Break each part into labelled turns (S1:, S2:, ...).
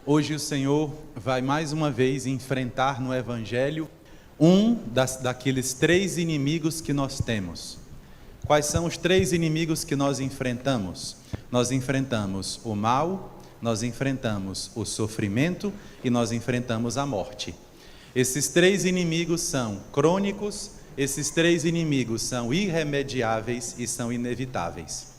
S1: Hoje o Senhor vai mais uma vez enfrentar no Evangelho daqueles três inimigos que nós temos. Quais são os três inimigos que nós enfrentamos? Nós enfrentamos o mal, nós enfrentamos o sofrimento e nós enfrentamos a morte. Esses três inimigos são crônicos, esses três inimigos são irremediáveis e são inevitáveis.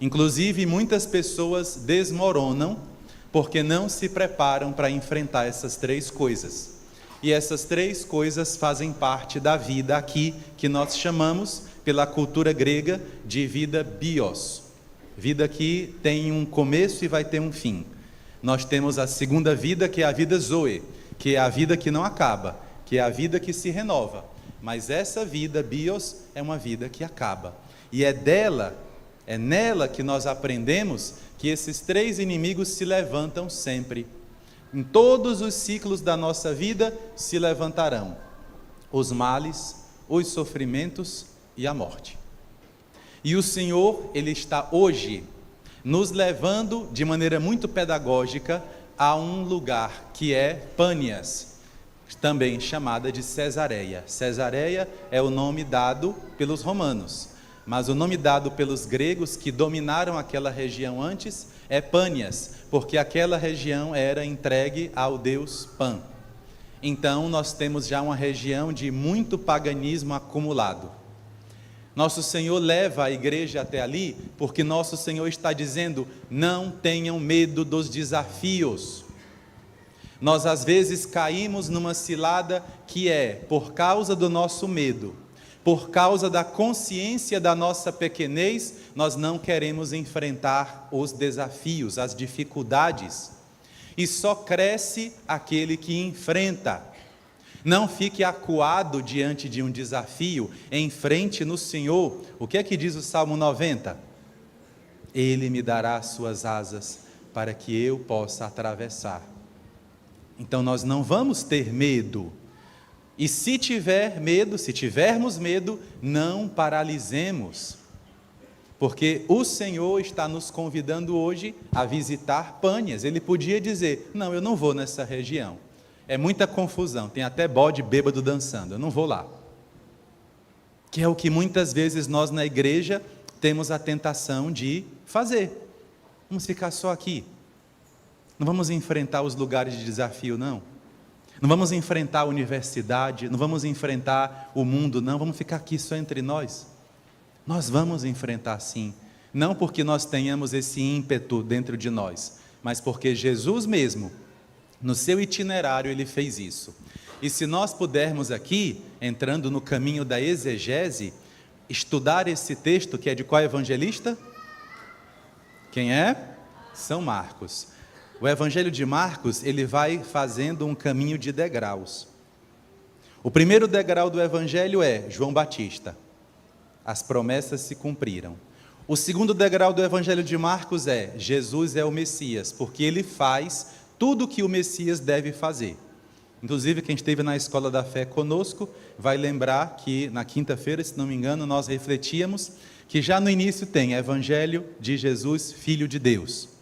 S1: Inclusive, muitas pessoas desmoronam porque não se preparam para enfrentar essas três coisas. E essas três coisas fazem parte da vida aqui, que nós chamamos, pela cultura grega, de vida bios. Vida que tem um começo e vai ter um fim. Nós temos a segunda vida, que é a vida zoe, que é a vida que não acaba, que é a vida que se renova. Mas essa vida bios é uma vida que acaba. E é nela que nós aprendemos que esses três inimigos se levantam sempre. Em todos os ciclos da nossa vida se levantarão os males, os sofrimentos e a morte. E o Senhor, Ele está hoje nos levando de maneira muito pedagógica a um lugar que é Pânias, também chamada de Cesareia. Cesareia é o nome dado pelos romanos, mas o nome dado pelos gregos que dominaram aquela região antes é Pânias, porque aquela região era entregue ao deus Pan. Então nós temos já uma região de muito paganismo acumulado. Nosso Senhor leva a igreja até ali, porque nosso Senhor está dizendo: não tenham medo dos desafios. Nós às vezes caímos numa cilada que é, por causa do nosso medo, por causa da consciência da nossa pequenez, nós não queremos enfrentar os desafios, as dificuldades. E só cresce aquele que enfrenta. Não fique acuado diante de um desafio, enfrente no Senhor. O que é que diz o Salmo 90? Ele me dará as suas asas para que eu possa atravessar. Então nós não vamos ter medo. E se tivermos medo, não paralisemos, porque o Senhor está nos convidando hoje a visitar Pânias. Ele podia dizer: não, eu não vou nessa região, é muita confusão, tem até bode bêbado dançando, eu não vou lá. Que é o que muitas vezes nós na igreja temos a tentação de fazer. Vamos ficar só aqui, não vamos enfrentar os lugares de desafio, não vamos enfrentar a universidade, não vamos enfrentar o mundo, não, vamos ficar aqui só entre nós. Nós vamos enfrentar sim, não porque nós tenhamos esse ímpeto dentro de nós, mas porque Jesus mesmo, no seu itinerário, ele fez isso. E se nós pudermos aqui, entrando no caminho da exegese, estudar esse texto, que é de qual evangelista? Quem é? São Marcos. O Evangelho de Marcos, ele vai fazendo um caminho de degraus. O primeiro degrau do Evangelho é João Batista. As promessas se cumpriram. O segundo degrau do Evangelho de Marcos é Jesus é o Messias, porque ele faz tudo o que o Messias deve fazer. Inclusive, quem esteve na Escola da Fé conosco vai lembrar que na quinta-feira, se não me engano, nós refletíamos que já no início tem Evangelho de Jesus, Filho de Deus.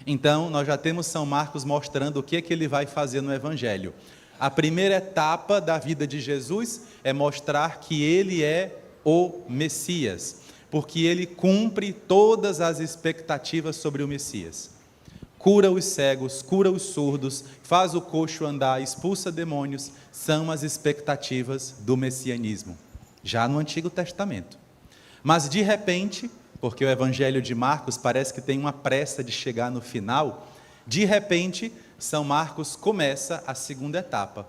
S1: Então, nós já temos São Marcos mostrando o que é que ele vai fazer no Evangelho. A primeira etapa da vida de Jesus é mostrar que ele é o Messias, porque ele cumpre todas as expectativas sobre o Messias. Cura os cegos, cura os surdos, faz o coxo andar, expulsa demônios, são as expectativas do messianismo, já no Antigo Testamento. Mas de repente, porque o Evangelho de Marcos parece que tem uma pressa de chegar no final, de repente, São Marcos começa a segunda etapa.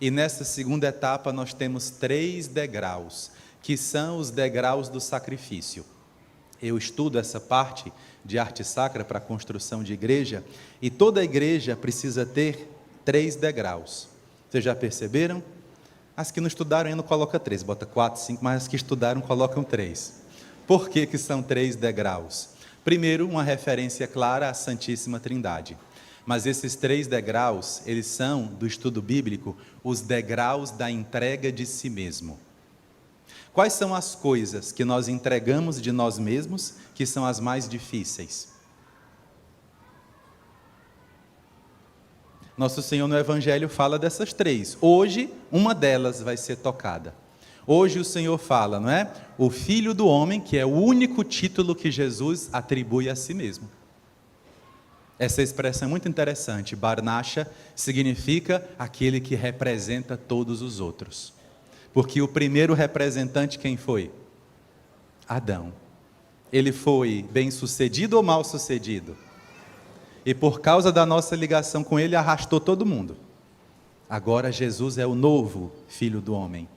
S1: E nessa segunda etapa nós temos 3 degraus, que são os degraus do sacrifício. Eu estudo essa parte de arte sacra para a construção de igreja, e toda igreja precisa ter 3 degraus. Vocês já perceberam? As que não estudaram ainda não colocam 3, bota 4, 5, mas as que estudaram colocam 3. Por que são 3 degraus? Primeiro, uma referência clara à Santíssima Trindade. Mas esses 3 degraus, eles são, do estudo bíblico, os degraus da entrega de si mesmo. Quais são as coisas que nós entregamos de nós mesmos, que são as mais difíceis? Nosso Senhor no Evangelho fala dessas três. Hoje, uma delas vai ser tocada. Hoje o Senhor fala, não é? O Filho do Homem, que é o único título que Jesus atribui a si mesmo. Essa expressão é muito interessante. Barnasha significa aquele que representa todos os outros. Porque o primeiro representante quem foi? Adão. Ele foi bem-sucedido ou mal-sucedido? E por causa da nossa ligação com ele, arrastou todo mundo. Agora Jesus é o novo Filho do Homem.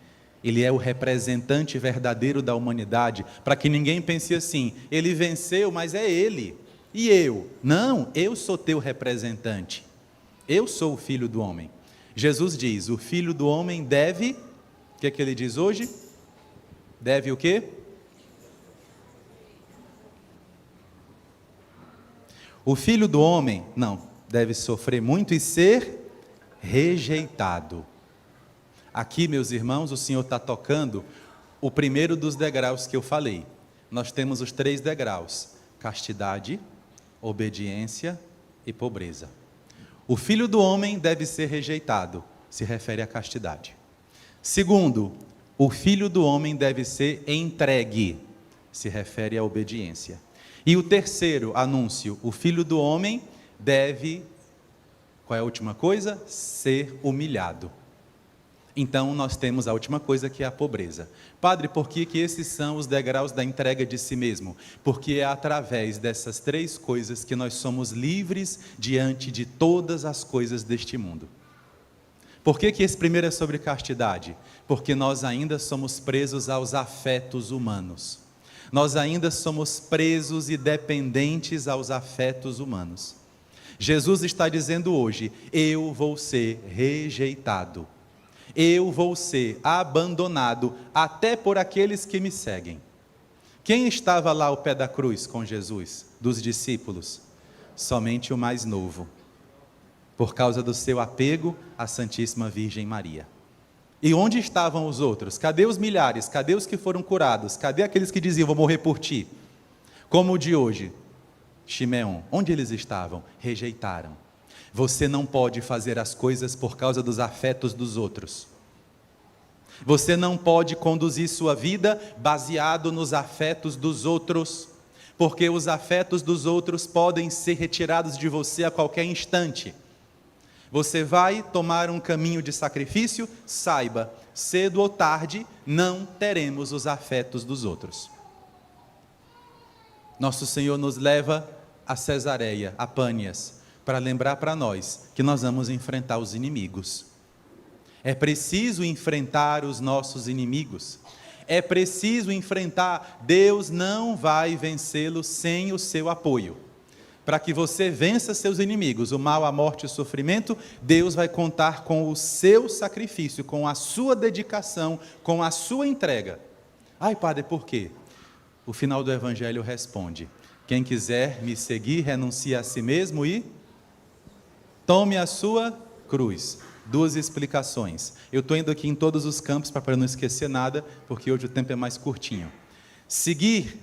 S1: Ele é o representante verdadeiro da humanidade, para que ninguém pense assim, ele venceu, mas é ele. E eu? Não, eu sou teu representante. Eu sou o Filho do Homem. Jesus diz, o Filho do Homem deve, o que é que ele diz hoje? Deve o quê? O Filho do Homem, não, deve sofrer muito e ser rejeitado. Aqui, meus irmãos, o Senhor está tocando o primeiro dos degraus que eu falei. Nós temos os 3 degraus: castidade, obediência e pobreza. O Filho do Homem deve ser rejeitado, se refere à castidade. Segundo, o Filho do Homem deve ser entregue, se refere à obediência. E o terceiro anúncio, o Filho do Homem deve, qual é a última coisa? Ser humilhado. Então nós temos a última coisa, que é a pobreza. Padre, por que esses são os degraus da entrega de si mesmo? Porque é através dessas 3 coisas que nós somos livres diante de todas as coisas deste mundo. Por que esse primeiro é sobre castidade? Porque nós ainda somos presos aos afetos humanos. Nós ainda somos presos e dependentes aos afetos humanos. Jesus está dizendo hoje, eu vou ser rejeitado. Eu vou ser abandonado até por aqueles que me seguem. Quem estava lá ao pé da cruz com Jesus, dos discípulos? Somente o mais novo, por causa do seu apego à Santíssima Virgem Maria. E onde estavam os outros? Cadê os milhares? Cadê os que foram curados? Cadê aqueles que diziam, vou morrer por ti? Como o de hoje, Shimeon, onde eles estavam? Rejeitaram. Você não pode fazer as coisas por causa dos afetos dos outros. Você não pode conduzir sua vida baseado nos afetos dos outros, porque os afetos dos outros podem ser retirados de você a qualquer instante. Você vai tomar um caminho de sacrifício, saiba, cedo ou tarde, não teremos os afetos dos outros. Nosso Senhor nos leva a Cesareia, a Pânias, para lembrar para nós que nós vamos enfrentar os inimigos. É preciso enfrentar os nossos inimigos. É preciso enfrentar. Deus não vai vencê-los sem o seu apoio. Para que você vença seus inimigos, o mal, a morte e o sofrimento, Deus vai contar com o seu sacrifício, com a sua dedicação, com a sua entrega. Ai, Padre, por quê? O final do Evangelho responde, quem quiser me seguir, renuncie a si mesmo e tome a sua cruz. 2 explicações. Eu estou indo aqui em todos os campos para não esquecer nada, porque hoje o tempo é mais curtinho. Seguir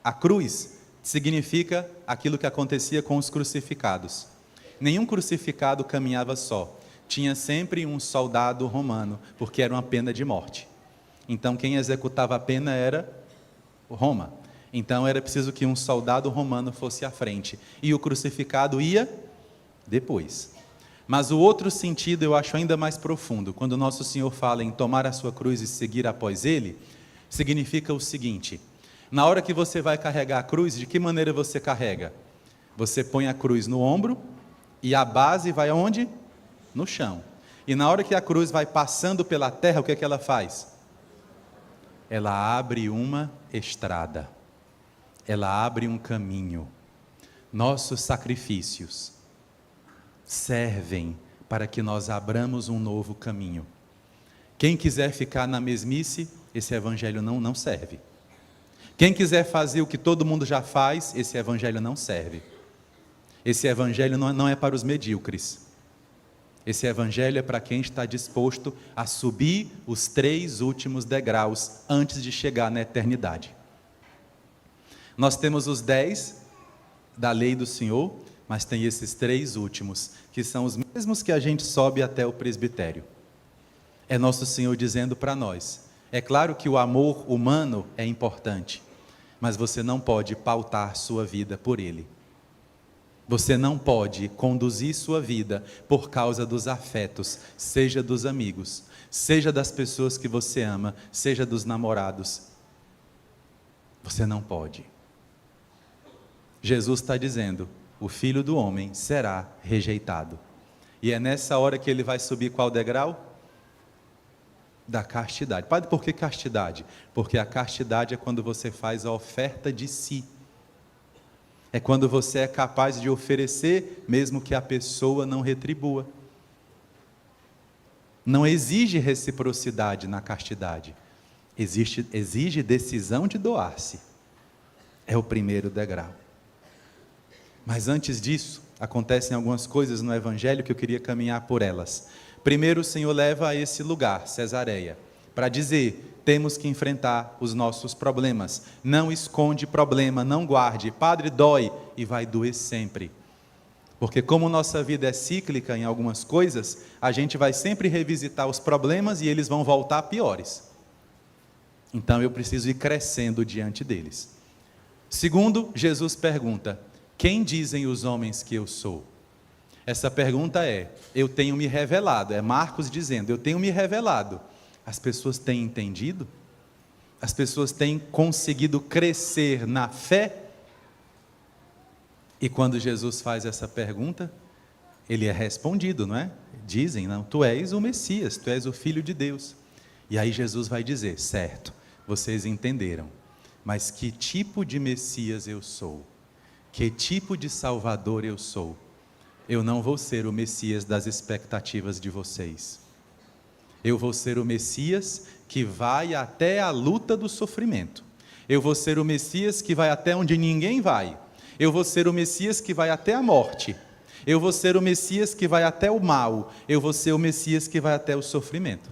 S1: a cruz significa aquilo que acontecia com os crucificados. Nenhum crucificado caminhava só. Tinha sempre um soldado romano, porque era uma pena de morte. Então quem executava a pena era Roma. Então era preciso que um soldado romano fosse à frente. E o crucificado ia depois. Mas o outro sentido eu acho ainda mais profundo. Quando nosso Senhor fala em tomar a sua cruz e seguir após Ele, significa o seguinte: na hora que você vai carregar a cruz, de que maneira você carrega? Você põe a cruz no ombro e a base vai aonde? No chão. E na hora que a cruz vai passando pela terra, o que é que ela faz? Ela abre uma estrada. Ela abre um caminho. Nossos sacrifícios servem para que nós abramos um novo caminho. Quem quiser ficar na mesmice, esse evangelho não serve. Quem quiser fazer o que todo mundo já faz, esse evangelho não serve. Esse evangelho não é para os medíocres. Esse evangelho é para quem está disposto a subir os 3 últimos degraus antes de chegar na eternidade. Nós temos os 10 da lei do Senhor, Mas tem esses 3 últimos, que são os mesmos que a gente sobe até o presbitério. É nosso Senhor dizendo para nós, é claro que o amor humano é importante, mas você não pode pautar sua vida por ele. Você não pode conduzir sua vida por causa dos afetos, seja dos amigos, seja das pessoas que você ama, seja dos namorados. Você não pode. Jesus está dizendo, o Filho do Homem será rejeitado. E é nessa hora que ele vai subir qual degrau? Da castidade. Padre, por que castidade? Porque a castidade é quando você faz a oferta de si. É quando você é capaz de oferecer, mesmo que a pessoa não retribua. Não exige reciprocidade na castidade. Exige decisão de doar-se. É o primeiro degrau. Mas antes disso, acontecem algumas coisas no Evangelho que eu queria caminhar por elas. Primeiro, o Senhor leva a esse lugar, Cesareia, para dizer, temos que enfrentar os nossos problemas. Não esconde problema, não guarde. Padre, dói, e vai doer sempre. Porque como nossa vida é cíclica em algumas coisas, a gente vai sempre revisitar os problemas e eles vão voltar piores. Então eu preciso ir crescendo diante deles. Segundo, Jesus pergunta, quem dizem os homens que eu sou? Essa pergunta eu tenho me revelado, é Marcos dizendo, eu tenho me revelado. As pessoas têm entendido? As pessoas têm conseguido crescer na fé? E quando Jesus faz essa pergunta, ele é respondido, não é? Dizem, não, tu és o Messias, tu és o Filho de Deus. E aí Jesus vai dizer, certo, vocês entenderam, mas que tipo de Messias eu sou? Que tipo de Salvador eu sou? Eu não vou ser o Messias das expectativas de vocês. Eu vou ser o Messias que vai até a luta do sofrimento. Eu vou ser o Messias que vai até onde ninguém vai. Eu vou ser o Messias que vai até a morte. Eu vou ser o Messias que vai até o mal. Eu vou ser o Messias que vai até o sofrimento.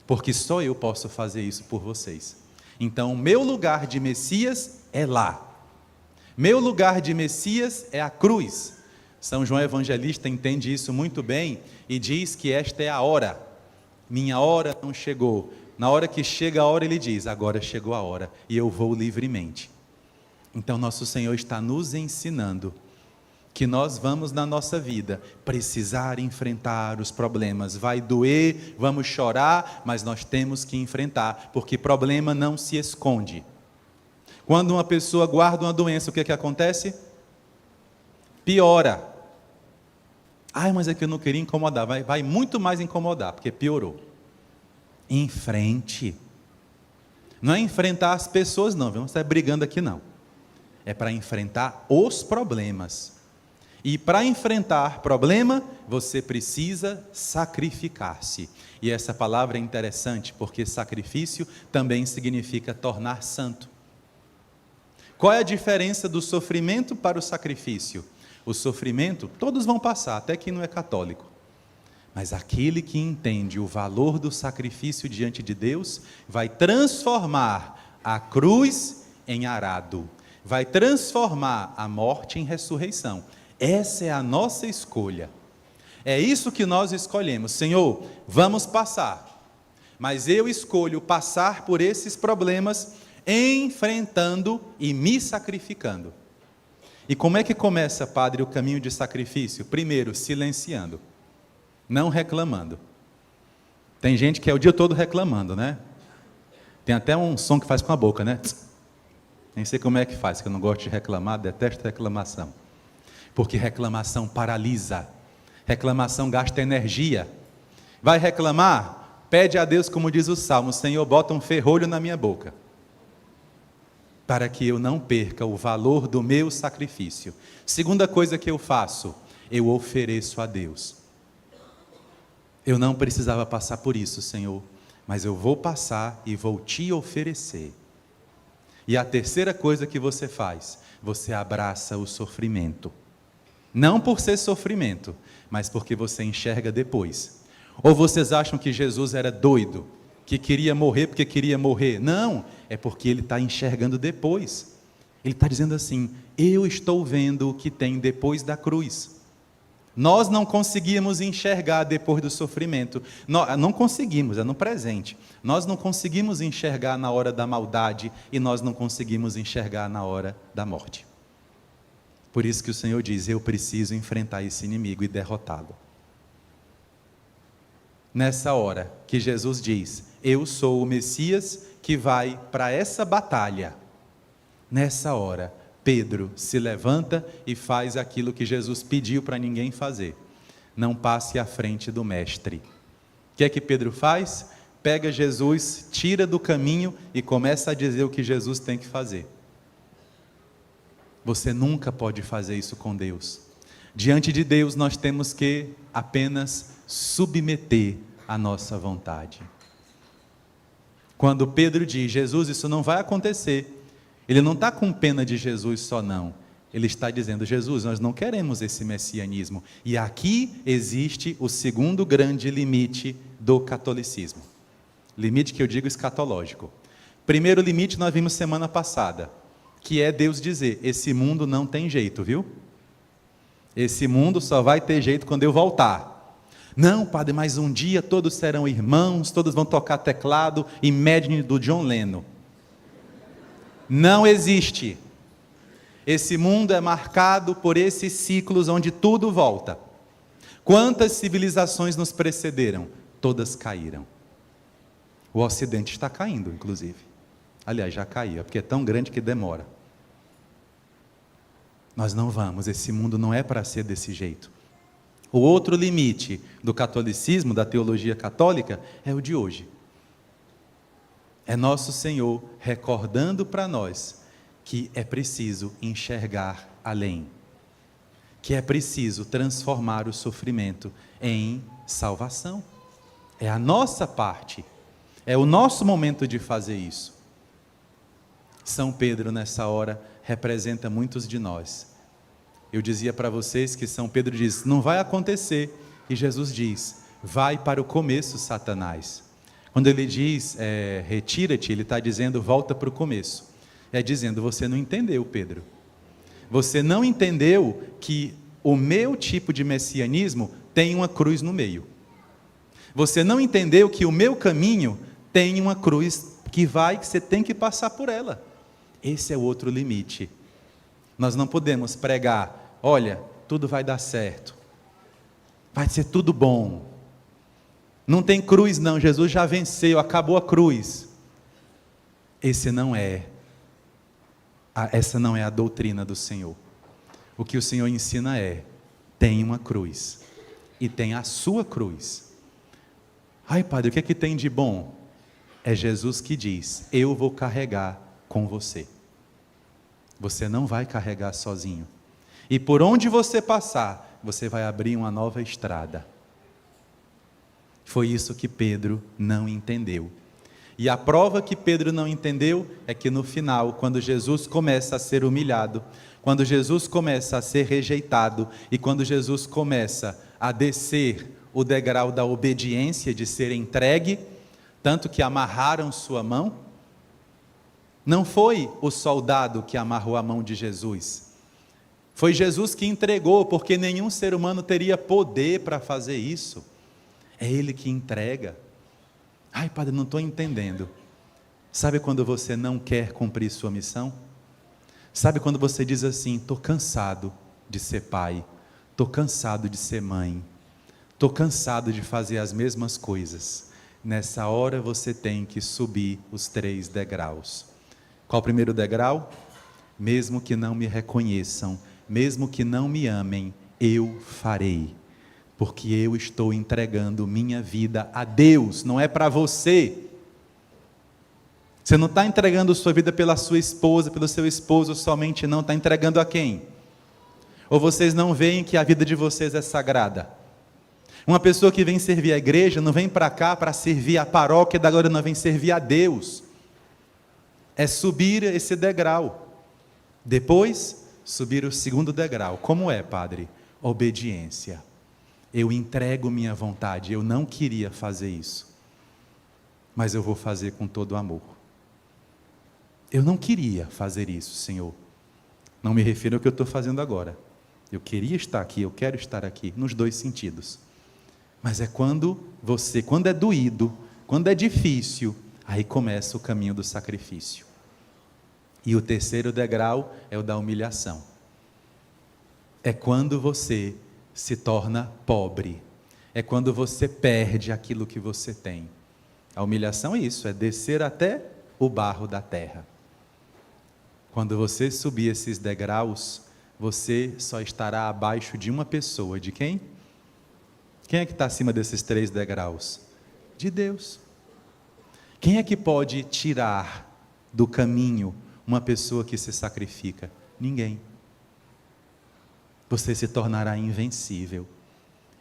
S1: Porque só eu posso fazer isso por vocês. Então, o meu lugar de Messias é lá. Meu lugar de Messias é a cruz. São João Evangelista entende isso muito bem e diz que esta é a hora. Minha hora não chegou. Na hora que chega a hora, ele diz, agora chegou a hora e eu vou livremente. Então, nosso Senhor está nos ensinando que nós vamos na nossa vida precisar enfrentar os problemas. Vai doer, vamos chorar, mas nós temos que enfrentar, porque problema não se esconde. Quando uma pessoa guarda uma doença, o que acontece? Piora. Ai, mas é que eu não queria incomodar. Vai muito mais incomodar, porque piorou. Enfrente. Não é enfrentar as pessoas, não. Vamos estar brigando aqui, não. É para enfrentar os problemas. E para enfrentar problema, você precisa sacrificar-se. E essa palavra é interessante, porque sacrifício também significa tornar santo. Qual é a diferença do sofrimento para o sacrifício? O sofrimento, todos vão passar, até quem não é católico. Mas aquele que entende o valor do sacrifício diante de Deus, vai transformar a cruz em arado. Vai transformar a morte em ressurreição. Essa é a nossa escolha. É isso que nós escolhemos. Senhor, vamos passar. Mas eu escolho passar por esses problemas, enfrentando e me sacrificando. E como é que começa, Padre, o caminho de sacrifício? Primeiro, silenciando, não reclamando. Tem gente que é o dia todo reclamando, né? Tem até um som que faz com a boca, né? Nem sei como é que faz, que eu não gosto de reclamar, detesto reclamação. Porque reclamação paralisa, reclamação gasta energia. Vai reclamar? Pede a Deus, como diz o Salmo, Senhor, bota um ferrolho na minha boca, para que eu não perca o valor do meu sacrifício. Segunda coisa que eu faço, eu ofereço a Deus. Eu não precisava passar por isso, Senhor, mas eu vou passar e vou te oferecer. E a terceira coisa que você faz, você abraça o sofrimento. Não por ser sofrimento, mas porque você enxerga depois. Ou vocês acham que Jesus era doido, que queria morrer porque queria morrer? Não, é porque ele está enxergando depois. Ele está dizendo assim: eu estou vendo o que tem depois da cruz. Nós não conseguimos enxergar depois do sofrimento. Não conseguimos, é no presente. Nós não conseguimos enxergar na hora da maldade e nós não conseguimos enxergar na hora da morte. Por isso que o Senhor diz: eu preciso enfrentar esse inimigo e derrotá-lo. Nessa hora que Jesus diz: eu sou o Messias que vai para essa batalha. Nessa hora, Pedro se levanta e faz aquilo que Jesus pediu para ninguém fazer: não passe à frente do mestre. O que é que Pedro faz? Pega Jesus, tira do caminho e começa a dizer o que Jesus tem que fazer. Você nunca pode fazer isso com Deus. Diante de Deus nós temos que apenas submeter a nossa vontade. Quando Pedro diz: Jesus, isso não vai acontecer, ele não está com pena de Jesus só não. Ele está dizendo: Jesus, nós não queremos esse messianismo. E aqui existe o segundo grande limite do catolicismo. Limite que eu digo escatológico. Primeiro limite nós vimos semana passada, que é Deus dizer: esse mundo não tem jeito, viu? Esse mundo só vai ter jeito quando eu voltar. Não, padre, mas um dia todos serão irmãos, todos vão tocar teclado, Imagine do John Lennon. Não existe. Esse mundo é marcado por esses ciclos onde tudo volta. Quantas civilizações nos precederam? Todas caíram. O Ocidente está caindo, inclusive. Aliás, já caiu, porque é tão grande que demora. Nós não vamos, esse mundo não é para ser desse jeito. O outro limite do catolicismo, da teologia católica, é o de hoje. É nosso Senhor recordando para nós que é preciso enxergar além, que é preciso transformar o sofrimento em salvação. É a nossa parte, é o nosso momento de fazer isso. São Pedro, nessa hora, representa muitos de nós. Eu dizia para vocês que São Pedro diz: não vai acontecer, e Jesus diz: vai para o começo, Satanás. Quando ele diz, retira-te, ele está dizendo: volta para o começo. É dizendo: você não entendeu, Pedro. Você não entendeu que o meu tipo de messianismo tem uma cruz no meio. Você não entendeu que o meu caminho tem uma cruz que você tem que passar por ela. Esse é o outro limite. Nós não podemos pregar: olha, tudo vai dar certo, vai ser tudo bom, não tem cruz não, Jesus já venceu, acabou a cruz. Essa não é a doutrina do Senhor. O que o Senhor ensina é: tem uma cruz, e tem a sua cruz. Ai, padre, o que é que tem de bom? É Jesus que diz: eu vou carregar com você. Você não vai carregar sozinho. E por onde você passar, você vai abrir uma nova estrada. Foi isso que Pedro não entendeu. E a prova que Pedro não entendeu é que no final, quando Jesus começa a ser humilhado, quando Jesus começa a ser rejeitado, e quando Jesus começa a descer o degrau da obediência, de ser entregue, tanto que amarraram sua mão, não foi o soldado que amarrou a mão de Jesus, foi Jesus que entregou, porque nenhum ser humano teria poder para fazer isso. É Ele que entrega. Ai, padre, não estou entendendo. Sabe quando você não quer cumprir sua missão? Sabe quando você diz assim: estou cansado de ser pai, estou cansado de ser mãe, estou cansado de fazer as mesmas coisas. Nessa hora você tem que subir os 3 degraus. Qual o primeiro degrau? Mesmo que não me reconheçam, mesmo que não me amem, eu farei, porque eu estou entregando minha vida a Deus, não é para você. Você não está entregando sua vida pela sua esposa, pelo seu esposo somente, não, está entregando a quem? Ou vocês não veem que a vida de vocês é sagrada? Uma pessoa que vem servir a igreja, não vem para cá para servir a paróquia, da agora não vem servir a Deus. É subir esse degrau, depois subir o segundo degrau. Como é, padre? Obediência. Eu entrego minha vontade, eu não queria fazer isso, mas eu vou fazer com todo amor. Eu não queria fazer isso, Senhor, Não me refiro ao que eu estou fazendo agora. Eu queria estar aqui, eu quero estar aqui, nos dois sentidos. Mas é quando é doído, quando é difícil, aí começa o caminho do sacrifício. E o terceiro degrau é o da humilhação. É quando você se torna pobre. É quando você perde aquilo que você tem. A humilhação é isso, é descer até o barro da terra. Quando você subir esses degraus, você só estará abaixo de uma pessoa. De quem? Quem é que está acima desses 3 degraus? De Deus. Quem é que pode tirar do caminho uma pessoa que se sacrifica? Ninguém. Você se tornará invencível.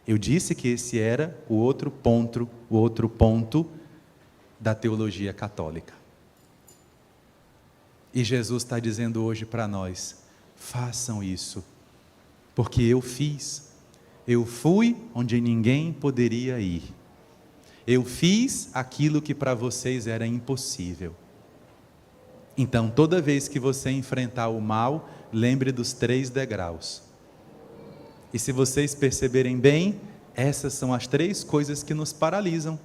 S1: Eu disse que esse era o outro ponto da teologia católica. E Jesus está dizendo hoje para nós: façam isso, porque eu fiz. Eu fui onde ninguém poderia ir. Eu fiz aquilo que para vocês era impossível. Então, toda vez que você enfrentar o mal, lembre dos 3 degraus. E se vocês perceberem bem, essas são as 3 coisas que nos paralisam.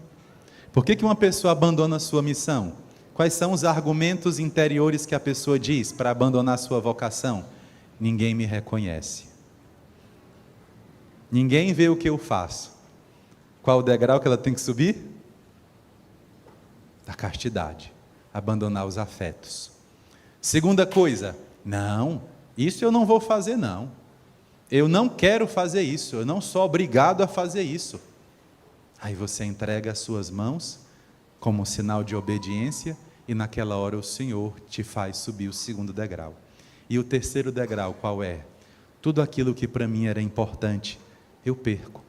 S1: Por que uma pessoa abandona a sua missão? Quais são os argumentos interiores que a pessoa diz para abandonar a sua vocação? Ninguém me reconhece. Ninguém vê o que eu faço. Qual o degrau que ela tem que subir? Da castidade. Abandonar os afetos. Segunda coisa, não, isso eu não vou fazer não. Eu não quero fazer isso, eu não sou obrigado a fazer isso. Aí você entrega as suas mãos como sinal de obediência e naquela hora o Senhor te faz subir o 2º degrau. E o 3º degrau qual é? Tudo aquilo que para mim era importante, eu perco,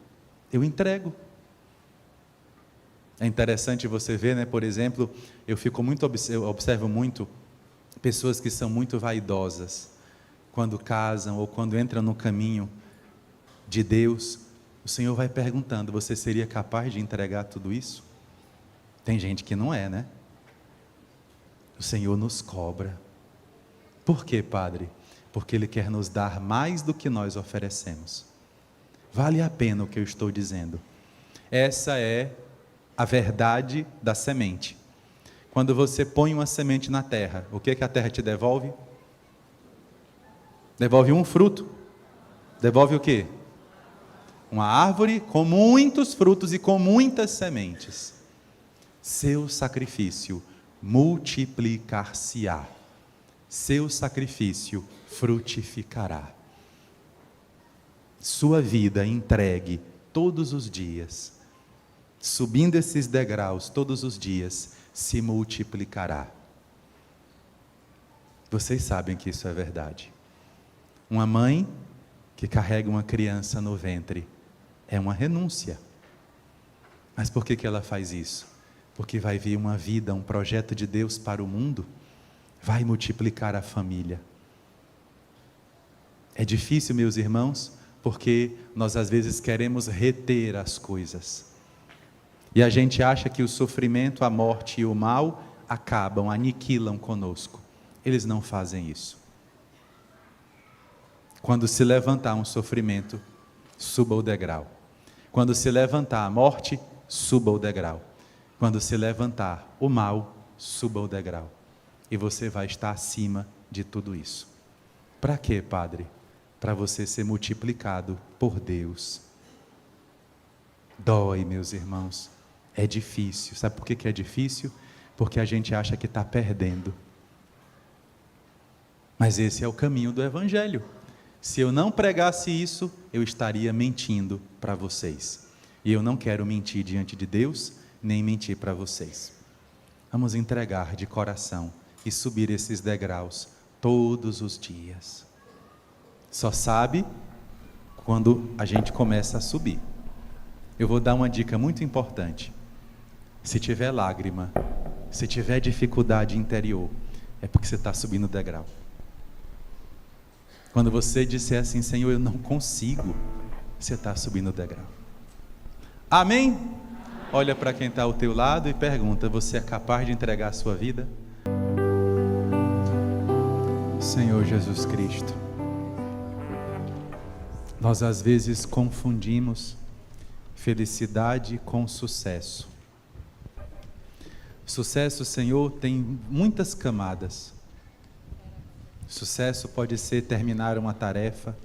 S1: eu entrego. É interessante você ver, né? Por exemplo, eu observo muito pessoas que são muito vaidosas. Quando casam ou quando entram no caminho de Deus, o Senhor vai perguntando: você seria capaz de entregar tudo isso? Tem gente que não é, né? O Senhor nos cobra. Por quê, Padre? Porque Ele quer nos dar mais do que nós oferecemos. Vale a pena o que eu estou dizendo. Essa é a verdade da semente. Quando você põe uma semente na terra, o que a terra te devolve? Devolve um fruto. Devolve o quê? Uma árvore com muitos frutos e com muitas sementes. Seu sacrifício multiplicar-se-á. Seu sacrifício frutificará. Sua vida entregue todos os dias, subindo esses degraus todos os dias, se multiplicará. Vocês sabem que isso é verdade. Uma mãe que carrega uma criança no ventre é uma renúncia. Mas por que ela faz isso? Porque vai vir uma vida, um projeto de Deus para o mundo, vai multiplicar a família. É difícil, meus irmãos, porque nós às vezes queremos reter as coisas. E a gente acha que o sofrimento, a morte e o mal acabam, aniquilam conosco. Eles não fazem isso. Quando se levantar um sofrimento, suba o degrau. Quando se levantar a morte, suba o degrau. Quando se levantar o mal, suba o degrau. E você vai estar acima de tudo isso. Para quê, Padre? Para você ser multiplicado por Deus. Dói, meus irmãos. É difícil. Sabe por que é difícil? Porque a gente acha que está perdendo. Mas esse é o caminho do Evangelho. Se eu não pregasse isso, eu estaria mentindo para vocês. E eu não quero mentir diante de Deus, nem mentir para vocês. Vamos entregar de coração e subir esses degraus todos os dias. Só sabe quando a gente começa a subir. Eu vou dar uma dica muito importante. Se tiver lágrima, se tiver dificuldade interior, é porque você está subindo o degrau. Quando você disser assim: Senhor, eu não consigo, você está subindo o degrau. Amém? Olha para quem está ao teu lado e pergunta: você é capaz de entregar a sua vida? Senhor Jesus Cristo, nós às vezes confundimos felicidade com sucesso. Sucesso, Senhor, tem muitas camadas. Sucesso pode ser terminar uma tarefa.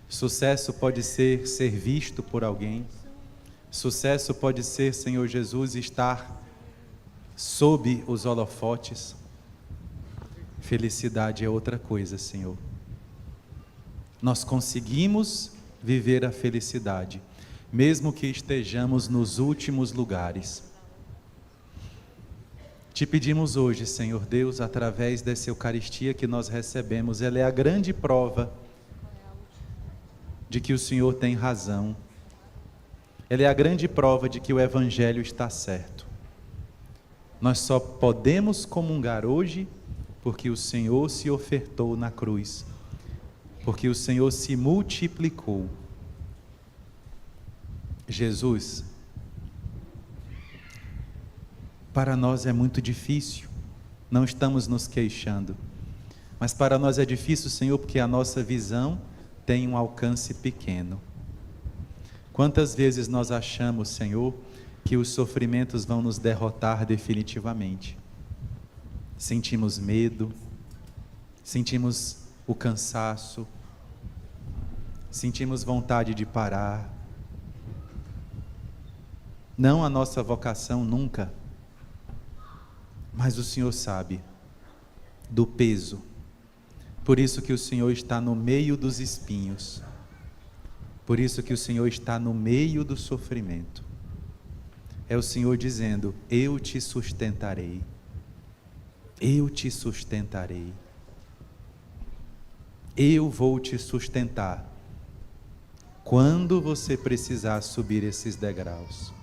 S1: Sucesso pode ser visto por alguém. Sucesso pode ser, Senhor Jesus, estar sob os holofotes. Felicidade é outra coisa, Senhor. Nós conseguimos viver a felicidade, mesmo que estejamos nos últimos lugares. Te pedimos hoje, Senhor Deus, através dessa Eucaristia que nós recebemos, ela é a grande prova de que o Senhor tem razão. Ela é a grande prova de que o Evangelho está certo. Nós só podemos comungar hoje porque o Senhor se ofertou na cruz, porque o Senhor se multiplicou. Jesus, para nós é muito difícil, não estamos nos queixando, mas para nós é difícil, Senhor, porque a nossa visão tem um alcance pequeno. Quantas vezes nós achamos, Senhor, que os sofrimentos vão nos derrotar definitivamente? Sentimos medo, sentimos o cansaço, sentimos vontade de parar. Não a nossa vocação nunca, mas o Senhor sabe do peso. Por isso que o Senhor está no meio dos espinhos. Por isso que o Senhor está no meio do sofrimento. É o Senhor dizendo: eu te sustentarei. Eu te sustentarei. Eu vou te sustentar quando você precisar subir esses degraus.